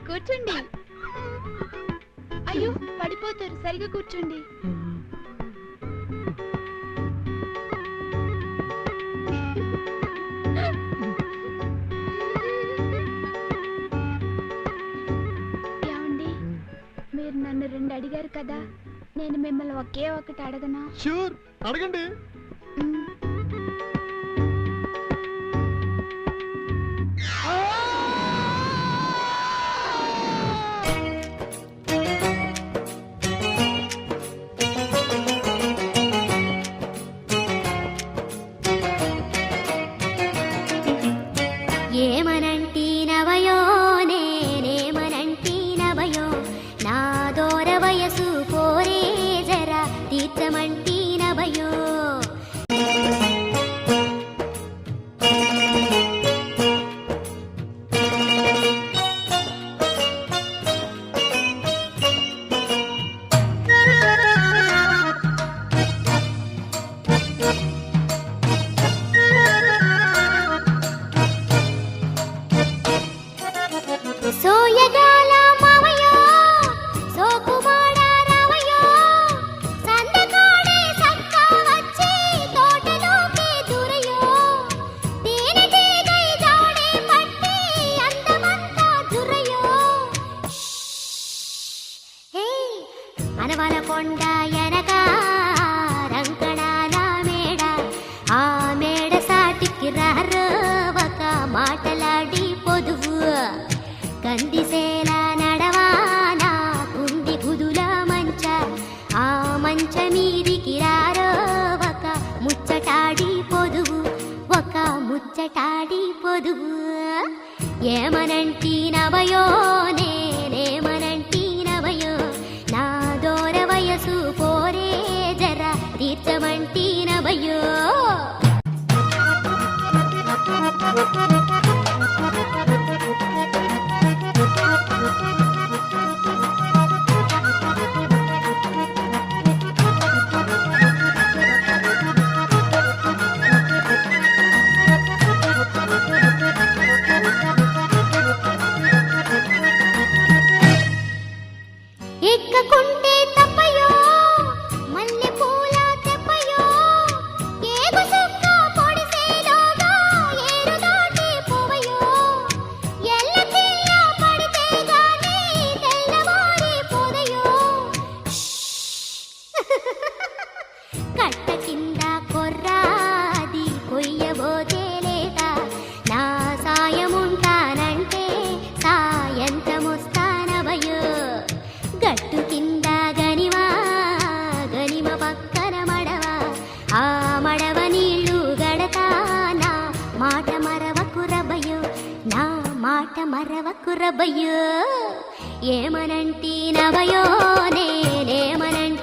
కూర్చోండి. అయ్యో పడిపోతారు, సరిగా కూర్చోండి. ఏమండి, మీరు నన్ను 2 అడిగారు కదా, నేను మిమ్మల్ని ఒకే ఒకటి అడగనా? షూర్, అడగండి. ఏమనంటీనవయో నేనేమనంటీనవయో నా దూర వయసు కోరే జరా తీర్చమంటీనవయో. సోయగాల మావయ్యో సోకుమాడ రావయ్యో సందకాడే సక్కా వచ్చి తోటలోకి దూరయ్యో తేనెటీగై జాడే పట్టి అందమంతా దురయ్యో. హే అనవల కొండ ఎనక రంకణాల మేడ ఆ మేడ సాటికి రారవక మాటలాడి పొదువు కందిసేల నడవానా కుండి కుదుల మంచ ఆ మంచ మీదికి రారో ఒక ముచ్చటాడి పొదువు ఒక ముచ్చటాడి పొదువు. ఏమనంటీనవయో నేనేమనంటీనవయో నా దూర వయసు కోరే జరా తీర్చమంటీనవయో. ఎక్కకుంటే తప్పయో మల్లె పూల తెప్పయో ఏగు సుక్క పొడిసేలోగా ఏరు దాటి పోవయో ఎల్ల తీయ పడితే గాని తెల్లవారి పోదయో. కట్ట కింద కొర్రాది కొయ్యబోతే లేక నా సాయముంటానంటే సాయంతముస్తానవయో. గట్టు కింద గనివా గనిమ పక్కన మడవ ఆ మడవ నీళ్లు గడతా నా మాట మరవకు రబయో నా మాట మరవకు రబయో. ఏమనంటీనవయో నేనేమనంటీనవయో